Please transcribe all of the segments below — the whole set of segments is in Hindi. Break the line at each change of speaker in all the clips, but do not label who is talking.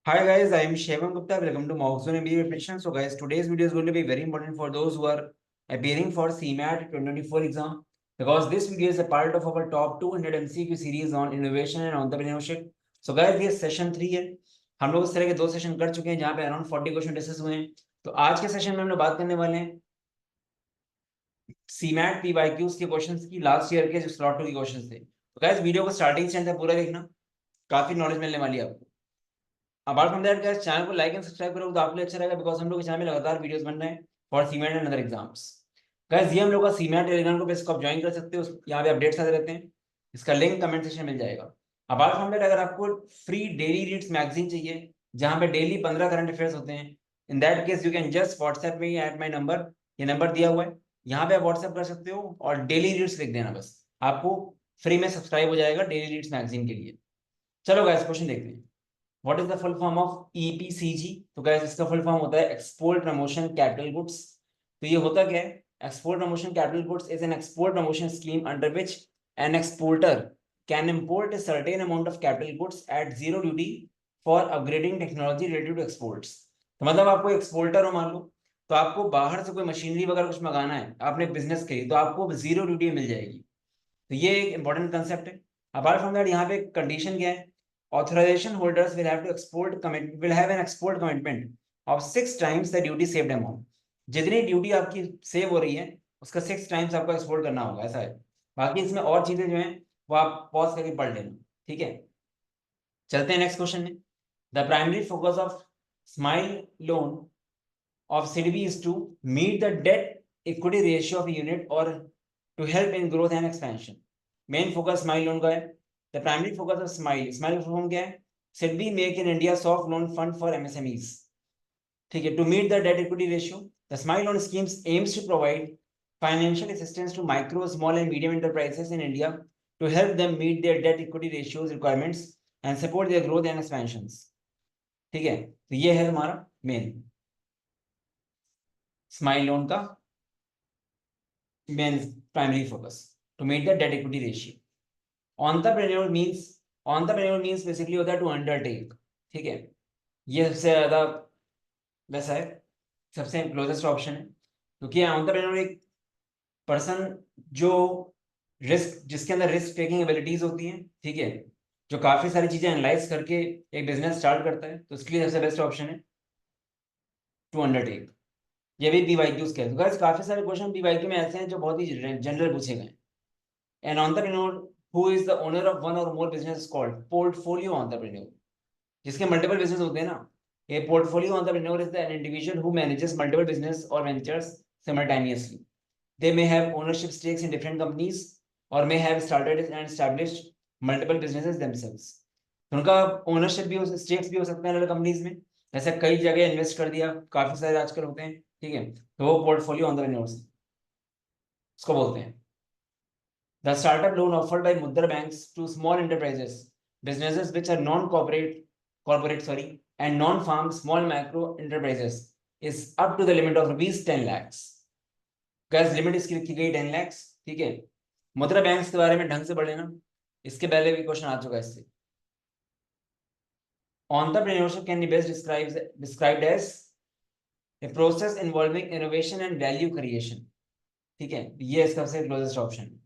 Hi guys, I am Shevan Gupta. Welcome to Moxon MBA Preparation. So guys, today's video is going to be very important for those who are appearing for CMAT 2024 exam because this video is a part of our top 200 MCQ series on innovation and entrepreneurship. So guys, ये सेशन 3 है. हम लोग इस तरह के 2 सेशन कर चुके हैं जहाँ पे अराउंड 40 क्वेश्चन डिस्कस हुए हैं. तो आज के सेशन में हम लोग बात करने वाले हैं CMAT PYQs के क्वेश्चंस की लास्ट ईयर के जो स्लॉट 2 के क्वेश्चंस थे. तो गाइस, वीडियो को स्टार्टिंग से एंड तक पूरा देखना, काफी नॉलेज मिलने वाली है आपको. Apart from that guys, channel को लाइक एंड सब्सक्राइब करो तो आपके लिए अच्छा रहेगा बिकॉज हम लोग के चैनल में लगातार वीडियोस बन रहे हैं for CMAT and other exams. Guys, ये हम लोग का सीमेट टेलीग्राम को बेस आप ज्वाइन कर सकते हो. यहाँ पे अपडेट्स आते रहते हैं. इसका लिंक कमेंट सेक्शन में मिल जाएगा. अपार्ट फ्रॉम दैट, अगर आपको फ्री डेली रीड्स मैगजीन चाहिए जहाँ पे डेली 15 करंट अफेयर्स होते हैं, in that case you can just WhatsApp में एट माई नंबर. ये नंबर दिया हुआ है, यहाँ पे आप व्हाट्सएप कर सकते हो और डेली रीड्स लिख देना. बस आपको फ्री में सब्सक्राइब हो जाएगा डेली रीड्स मैगजीन के लिए. चलो गाइस, क्वेश्चन देखते हैं. What is the full form of EPCG? तो गाइस, इसका फुल फॉर्म होता है एक्सपोर्ट प्रमोशन कैपिटल गुड्स. तो ये होता क्या है? Export promotion capital goods is an export promotion scheme under which an exporter can import a certain amount of capital goods at zero duty for upgrading technology related to exports. तो मतलब आपको एक्सपोर्टर हो मान लो, तो आपको बाहर से कोई मशीनरी वगैरह कुछ मंगाना है आपने बिजनेस के लिए, तो आपको जीरो ड्यूटी मिल जाएगी. तो ये एक इंपॉर्टेंट कंसेप्ट है. अपार्ट फ्रॉम दैट, यहाँ पे कंडीशन क्या है? Authorization holders will have to will have an export commitment of 6 times the duty saved amount. जितनी ड्यूटी आपकी सेव हो रही है उसका 6 टाइम्स आपको एक्सपोर्ट करना होगा, ऐसा है. बाकी इसमें और चीजें जो हैं वो आप पॉज करके पढ़ लेना, ठीक है. चलते हैं नेक्स्ट क्वेश्चन में. The primary focus of smile loan of SIDBI is to meet the debt equity ratio of a unit or to help in growth and expansion. Main focus SMILE loan का है. The primary focus of SMILE form क्या है? SIDBI make in India soft loan fund for MSMEs. ठीक है. To meet the debt equity ratio, the SMILE loan schemes aims to provide financial assistance to micro small and medium enterprises in India to help them meet their debt equity ratios requirements and support their growth and expansions. ठीक है. तो ये है हमारा मेन स्माइल लोन का main primary focus, to meet the debt equity ratio. Entrepreneur means basically होता है टू अंडरटेक. ठीक है. ये सबसे ज्यादा वैसा है, सबसे क्लोजेस्ट ऑप्शन है क्योंकि एंटरप्रेन्योर एक पर्सन जो जिसके अंदर रिस्क टेकिंग एबिलिटीज होती हैं, ठीक है, जो काफी सारी चीजें एनालाइज करके एक बिजनेस स्टार्ट करता है, तो उसके लिए सबसे बेस्ट ऑप्शन है टू अंडरटेक. ये भी पीवाईक्यूज के. तो काफी सारे क्वेश्चन पीवाईक्यू में ऐसे हैं जो बहुत ही जनरल पूछे गए. An entrepreneur who is the owner of one or more business is called portfolio entrepreneur. जिसके मल्टीपल बिजनेस होते हैं ना, ये portfolio entrepreneur is an individual who manages multiple business or ventures simultaneously. They may have ownership stakes in different companies or may have started and established multiple businesses themselves. तो उनका ओनरशिप भी हो, स्टेक्स भी हो सकते हैं अलग कंपनीज में. ऐसे कई जगह इन्वेस्ट कर दिया, काफी सारे आजकल होते हैं, ठीक है. तो वो पोर्टफोलियो एंटरप्रेन्योर्स उसको बोलते हैं. The startup loan offered by Mudra banks to small enterprises, businesses which are corporate, and non-farm small macro enterprises is up to the limit of rupees 10 lakhs. Guys, limit इसकी रखी गई 10 lakhs, ठीक है. मुद्रा बैंक्स के बारे में ढंग से पढ़ लेना, इसके पहले भी क्वेश्चन आ चुका है इससे. Entrepreneurship can be best described as a process involving innovation and value creation. ठीक है. ये इसका सबसे क्लोजेस्ट ऑप्शन है.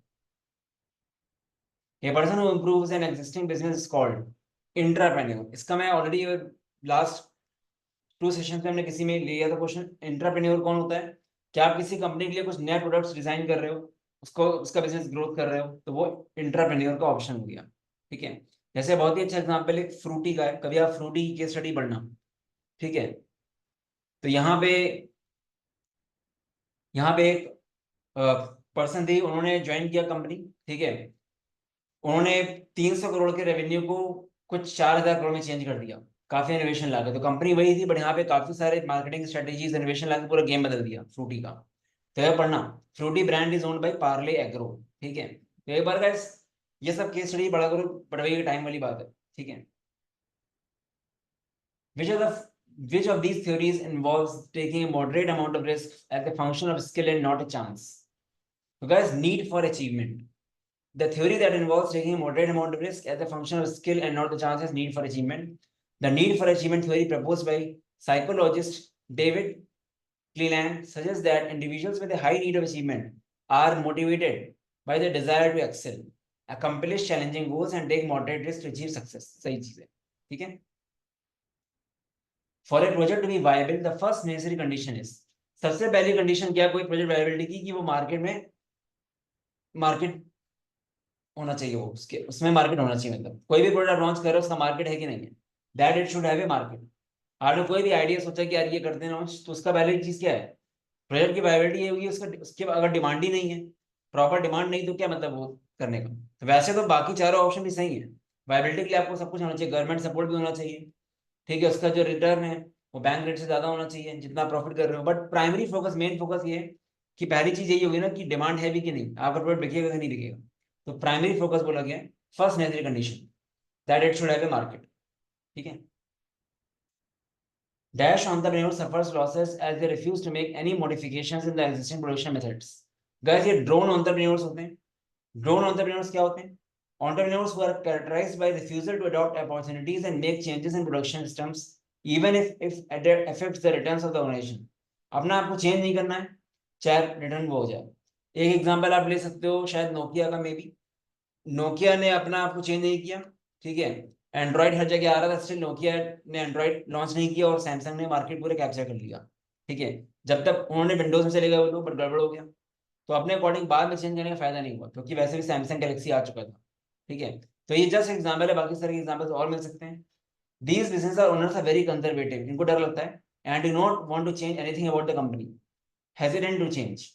A person who improves an existing business is called intrapreneur. इसका मैं ऑलरेडी लास्ट 2 सेशंस में हमने किसी में लिया था क्वेश्चन. इंट्राप्रेन्योर कौन होता है? क्या आप किसी कंपनी के लिए कुछ नए प्रोडक्ट्स डिजाइन कर रहे हो, उसको उसका बिजनेस ग्रोथ कर रहे हो, तो वो इंट्राप्रेन्योर का ऑप्शन हो गया. ठीक है. जैसे बहुत ही अच्छा एग्जांपल एक फ्रूटी का है, कभी आप फ्रूटी की केस स्टडी पढ़ना, ठीक है. तो यहाँ पे एक पर्सन थी, उन्होंने ज्वाइन किया कंपनी, ठीक है. उन्होंने 300 करोड़ के रेवेन्यू को कुछ 4000 करोड़ में चेंज कर दिया, काफी इनोवेशन ला के. तो कंपनी वही थी बट यहाँ पे काफी सारे मार्केटिंग स्ट्रेटेजीज इनोवेशन ला के पूरा गेम बदल दिया फ्रूटी का. तो यह पढ़ना, Frooti brand is owned by Parle Agro. ठीक है. तो एक बार गाइस ये सब केस स्टडी पढ़ा करो, पढ़वाई के टाइम वाली बात है, ठीक है. Which of these theories involves taking a moderate amount of risk as a function of skill and not a chance? So guys, need for achievement. The theory that involves taking a moderate amount of risk as a function of skill and not the chance is need for achievement. The need for achievement theory proposed by psychologist David Cleland suggests that individuals with a high need of achievement are motivated by the desire to excel, accomplish challenging goals and take moderate risks to achieve success. सही चीज है, ठीक है. For a project to be viable, the first necessary condition is, सबसे पहली कंडीशन क्या कोई प्रोजेक्ट वायबिलिटी की, कि वो मार्केट होना चाहिए, वो उसमें मार्केट होना चाहिए. मतलब कोई भी प्रोडक्ट लॉन्च कर रहे हो उसका मार्केट है कि नहीं है, that it should have a market. आपने कोई भी आइडिया सोचा कि यार ये करते हैं लॉन्च, तो उसका पहले चीज क्या है, प्रोजेक्ट की वायबिलिटी ये होगी, उसके अगर डिमांड ही नहीं है, प्रॉपर डिमांड नहीं, तो क्या मतलब वो करने का. तो वैसे तो बाकी चारों ऑप्शन भी सही है. वायबिलिटी के लिए आपको सब कुछ होना चाहिए, गवर्नमेंट सपोर्ट भी होना चाहिए, ठीक है, उसका जो रिटर्न है वो बैंक रेट से ज्यादा होना चाहिए जितना प्रॉफिट कर रहे हो. But primary focus, main focus ये है कि पहली चीज यही होगी ना कि डिमांड है भी कि नहीं, आपका प्रोडक्ट बिकेगा कि नहीं बिकेगा. तो प्राइमरी फोकस बोला गया है, first necessary condition that it should have a market. ठीक है. Dash entrepreneur suffers losses as they refuse to make any modifications in the existing production methods. Guys, ये drone entrepreneurs होते हैं. Drone entrepreneurs क्या होते हैं? Entrepreneurs who are characterized by refusal to adopt opportunities and make changes in production systems, even if it affects the returns of the organization. अपना आपको चेंज नहीं करना है, चाहे रिटर्न वो हो जाए. एक एग्जांपल आप ले सकते हो शायद नोकिया का, मे बी नोकिया ने अपना आपको चेंज नहीं किया, ठीक है, एंड्रॉइड हर जगह आ रहा था, स्टिल नोकिया ने एंड्रॉइड लॉन्च नहीं किया और सैमसंग ने मार्केट पूरे कैप्चर कर लिया. ठीक है, जब तक उन्होंने विंडोज में चले गए वो लोग, बट गड़बड़ हो गया. तो अपने अकॉर्डिंग बाद में चेंज करने का फायदा नहीं हुआ, क्योंकि वैसे भी सैमसंग गैलेक्सी आ चुका था. ठीक है, तो ये जस्ट एग्जाम्पल है, बाकी सारे एग्जाम्पल्स और मिल सकते हैं. These business are owners are very conservative, इनको डर लगता है and do not want to change anything about the company, hesitant to change.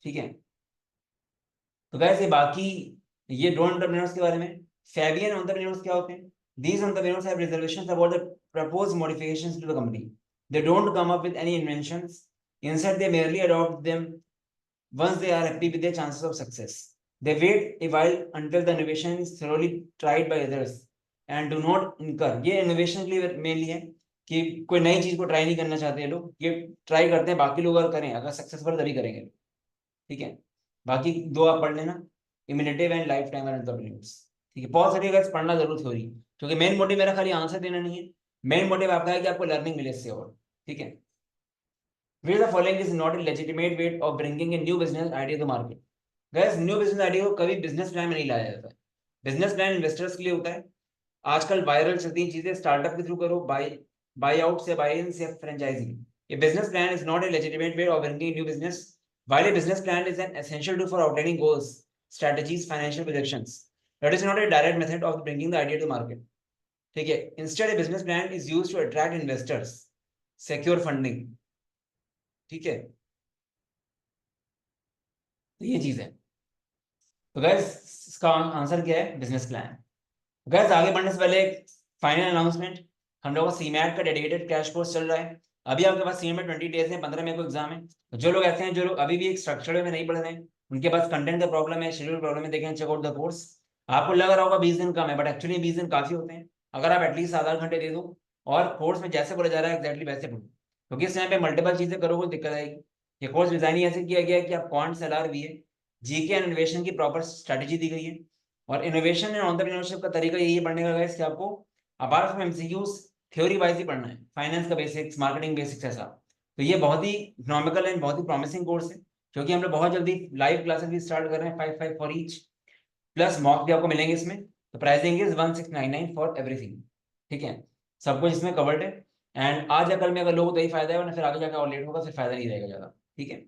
ठीक है, तो वैसे बाकी ये ड्रोन एंटरप्रेन्योर्स के बारे में. फैबियन एंटरप्रेन्योर्स क्या होते हैं? These entrepreneurs have reservations about the proposed modifications to the company. They don't come up with any inventions. Instead, they merely adopt them once they are happy with their chances of success. They wait a while until the innovation is thoroughly tried by others and do not incur. ये innovation के लिए mainly है कि कोई नई चीज को ट्राई नहीं करना चाहते हैं लोग, ये ट्राई करते हैं बाकी लोग अगर करें, अगर सक्सेसफुल तभी करेंगे. ठीक है, बाकी दो आप पढ़ लेना, इमिनेटिव एंड लाइफ टाइम एंटरप्रेन्योर्स. ठीक है, बहुत सारी अगर पढ़ना जरूर थ्योरी, क्योंकि मेन मोटिव मेरा खाली आंसर देना नहीं है, मेन मोटिव आपका है कि आपको लर्निंग मिले इससे. और ठीक है, which the following is not a legitimate way of bringing a new business idea to market. Guys, new business idea को कभी बिजनेस प्लान में नहीं लाया जाता है. बिजनेस प्लान इन्वेस्टर्स के लिए होता है. आजकल वायरल चलती हैं चीजें, स्टार्टअप के थ्रू करो, बाय आउट से, बाय इन से, फ्रेंचाइजिंग. ये business plan is not a legitimate way of bringing new business. While a business plan is an essential tool for outlining goals, strategies, financial projections, that is not a direct method of bringing the idea to market. ठीक है, instead a business plan is used to attract investors, secure funding. ठीक है, तो ये चीज है. तो गैस इसका आंसर क्या है? Business plan. गैस आगे बढ़ने से पहले फाइनल अनाउंसमेंट, हम लोगों का सीमैट का डेडिकेटेड क्रैश कोर्स चल रहा है. अभी आपके पास सीमैट 20 डेज है, 15 मई को एग्जाम है. तो जो लोग ऐसे हैं, जो लोग अभी भी एक स्ट्रक्चर में नहीं पढ़ रहे हैं, उनके पास कंटेंट का प्रॉब्लम है, शेड्यूल प्रॉब्लम है, देखें चेक आउट द कोर्स. आपको लग रहा होगा 20 दिन कम है, बट एक्चुअली 20 दिन काफी होते हैं. अगर आप एटलीस्ट 7-8 घंटे दे दो और कोर्स में जैसे बोला जा रहा है एक्जैक्टली वैसे पढ़ो, क्योंकि इस टाइम पे मल्टीपल चीजें करोगे दिक्कत आएगी. ये कोर्स डिजाइन ही ऐसे किया गया है कि आप quant, LR, वीए, GK and innovation की प्रॉपर स्ट्रेटेजी दी गई है. और इनोवेशन एंड एंटरप्रेन्योरशिप का तरीका यही है पढ़ने का गाइस कि आपको apart from MCQs theory wise ही पढ़ना है, फाइनेंस का बेसिक्स, मार्केटिंग बेसिक्स ऐसा. तो ये बहुत ही इकोनॉमिकल एंड बहुत ही प्रॉमिसिंग कोर्स है, क्योंकि हम लोग बहुत जल्दी लाइव क्लासेस भी स्टार्ट कर रहे हैं, 5 फॉर ईच, प्लस मॉक भी आपको मिलेंगे इसमें. तो प्राइसिंग इज 1699 फॉर एवरीथिंग. ठीक है, सब कुछ इसमें कवर्ड है. एंड आज या कल में अगर लोगों को तो यही फायदा है, वरना फिर आगे जाकर और लेट होगा, फिर फायदा नहीं रहेगा ज्यादा. ठीक है,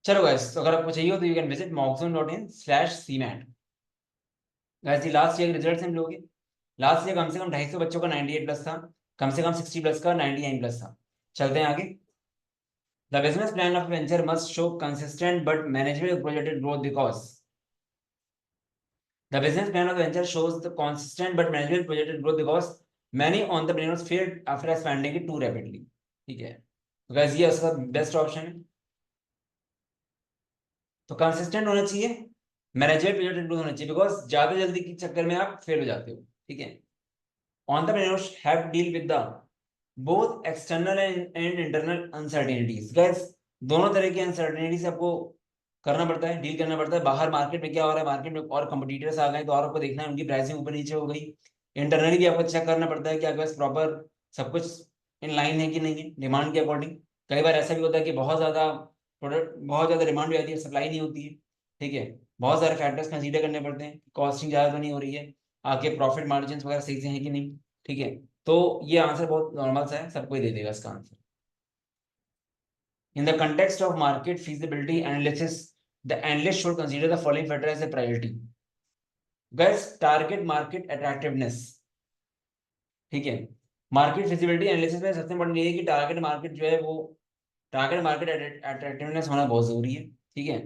चलो गाइस, तो अगर आपको चाहिए हो तो यू कैन विजिट mockzone.in/cmat. वैसे लास्ट ईयर के रिजल्ट हम लोग, लास्ट ईयर कम से कम 250 बच्चों का 98 प्लस था, कम से कम 60 प्लस का 99 प्लस था. चलते हैं आगे. The business plan of venture must show consistent but manageable projected growth because the business plan of venture shows the consistent but manageable projected growth because many entrepreneurs failed after expanding it too rapidly. ठीक है, तो गाइस ये उसका बेस्ट ऑप्शन है. तो कंसिस्टेंट होना चाहिए, मैनेजेबल प्रोजेक्टेड ग्रोथ होना चाहिए, बिकॉज ज्यादा जल्दी के चक्कर में आप फेल हो जाते हो. ठीक है, entrepreneurs have to deal with the both external and internal uncertainties. Guys, दोनों तरह की अनसर्टेनिटी से आपको करना पड़ता है, डील करना पड़ता है. बाहर मार्केट में क्या हो रहा है, मार्केट में और कंपटीटर्स आ गए तो और आपको देखना है, उनकी प्राइसिंग ऊपर नीचे हो गई, इंटरनली भी आपको चेक करना पड़ता है कि आपके पास प्रॉपर सब कुछ इन लाइन है कि नहीं है डिमांड के अकॉर्डिंग। कई बार ऐसा भी होता है कि बहुत ज़्यादा प्रोडक्ट, बहुत ज़्यादा डिमांड भी आती है, सप्लाई नहीं होती है। ठीक है, बहुत सारे फैक्टर्स कंसीडर करने पड़ते हैं, कॉस्टिंग ज़्यादा तो नहीं हो रही है, आपके प्रॉफिट मार्जिन वगैरह सही से हैं कि नहीं। ठीक है, तो ये आंसर बहुत नॉर्मल सा है, सबको ही दे देगा इसका answer. In the context of market feasibility analysis, the analyst should consider the following factor as a priority. Guys, target market attractiveness. ठीक है, मार्केट फिजिबिलिटी एनालिसिस में सबसे इम्पोर्टेंट ये है कि टारगेट मार्केट जो है वो, टारगेट मार्केट अट्रैक्टिवनेस होना बहुत जरूरी है। ठीक है,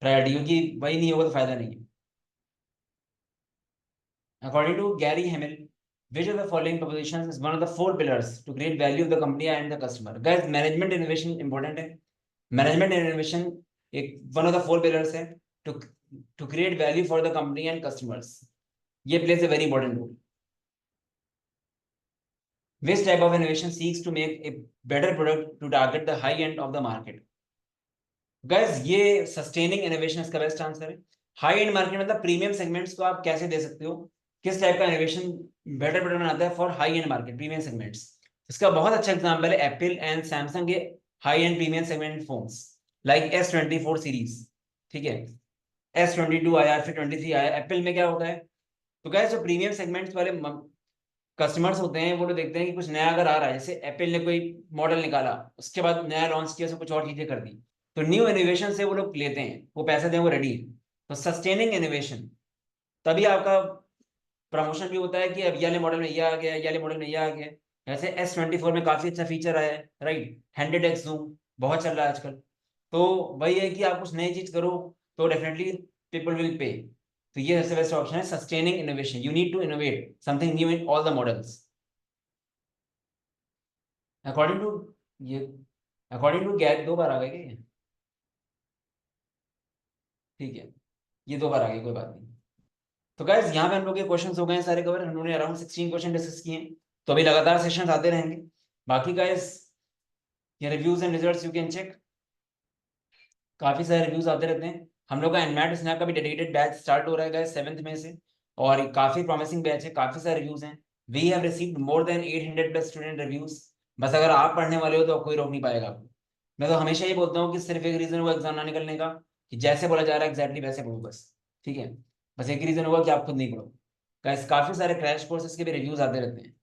प्रायोरिटी, क्योंकि वही नहीं होगा तो फायदा नहीं है। According to Gary Hamel, which of the following propositions is one of the four pillars to create value of the company and the customer? Guys, management innovation important है। मैनेजमेंट इनोवेशन एक one of the four pillars है to to create value for the company and customers. ये plays a very important role. Which type of innovation seeks to make a better product to target the high end of the market? Guys, ये सस्टेनिंग इनोवेशन इसका बेस्ट आंसर है। हाई एंड मार्केट मतलब प्रीमियम सेगमेंट्स को आप कैसे दे सकते हो, किस टाइप का इनोवेशन बेटर प्रोडक्ट बनाता है for high end market premium segments. इसका बहुत अच्छा एग्जांपल है एप्पल एंड सैमसंग के high and premium segment phones like S24 series. ठीक है, S22 आया, फिर 23 आया। एप्पल में क्या होता है, तो गाइस जो प्रीमियम सेगमेंट्स वाले कस्टमर्स होते हैं वो लोग देखते हैं कि कुछ नया अगर आ रहा है, जैसे एप्पल ने कोई मॉडल निकाला, उसके बाद नया लॉन्च किया, उसमें कुछ और चीजें कर दी, तो न्यू इनोवेशन से वो लोग लेते हैं, वो पैसे दें, वो रेडी है। तो सस्टेनिंग इनोवेशन, तभी आपका प्रमोशन भी होता है कि अब ये वाले मॉडल में ये आ गया, ये वाले मॉडल में ये आ गया। जैसे S24 में काफी अच्छा फीचर आया है, राइट, 100x जूम बहुत चल रहा है आजकल। तो वही है कि आप कुछ नई चीज करो तो डेफिनेटली पीपल विल पे। तो ये सबसे बेस्ट ऑप्शन है sustaining innovation. You need to innovate something new in all the models. According to ये, अकॉर्डिंग टू गैप दो बार आ गए क्या ये? ठीक है, ये दो बार आ गए, कोई बात नहीं। तो गाइस यहाँ पे हम लोग के क्वेश्चंस हो गए हैं सारे कवर, हम लोगों ने अराउंड 16 क्वेश्चन डिस्कस किए हैं। तो अभी लगातार सेशंस आते रहेंगे। बाकी गाइस, ये reviews and results you can check, काफी सारे रिव्यूज आते रहते हैं। हम लोग का एनमैट स्नैप का भी डेडिकेटेड बैच स्टार्ट हो रहा है गाइस 7th में से, और ये काफी प्रॉमिसिंग बैच है, काफी सारे रिव्यूज हैं। We have received more than 800 plus student reviews. बस अगर आप पढ़ने वाले हो तो कोई रोक नहीं पाएगा आपको। मैं तो हमेशा ये बोलता हूँ कि सिर्फ एक रीजन होगा एग्जाम ना निकलने का, कि जैसे बोला जा रहा है एग्जैक्टली वैसे पढ़ो बस। ठीक है, बस एक ही रीजन होगा कि आप खुद नहीं पढ़ो। गाइस, काफी सारे क्रैश कोर्सेज के भी रिव्यूज आते रहते हैं।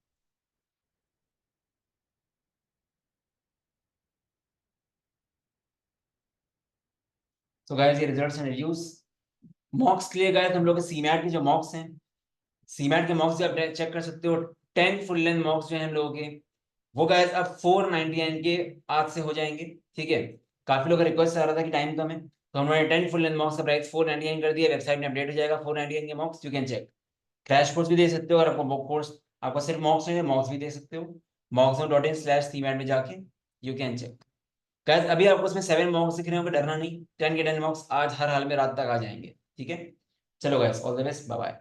तो गाइस, ये रिजल्ट्स एंड रिव्यूज, मॉक्स के लिए गाइस हम लोग के सीमैट के जो मॉक्स हैं, सीमैट के मॉक्स भी आप चेक कर सकते हो। 10 फुल लेंथ मॉक्स जो हैं हम लोगों के, वो गाइस अब 499 के आज से हो जाएंगे। ठीक है, काफी लोग रिक्वेस्ट आ रहा था कि टाइम कम है, तो हमने 10 फुल लेंथ मॉक्स का प्राइस 499 कर दिया। वेबसाइट में अपडेट हो जाएगा 499 के mocks, you can check. Crash course भी दे सकते हो, और आपको मॉक कोर्स, आपको सिर्फ मॉक्स चाहिए, मॉक्स भी दे सकते हो। mockzone.in/cmat में जाके यू कैन चेक। गाइस, अभी आपको उसमें 7 मॉक्स दिख रहे होंगे, डरना नहीं, 10 के 10 मॉक्स आज हर हाल में रात तक आ जाएंगे। ठीक है, चलो guys, all the best, bye bye.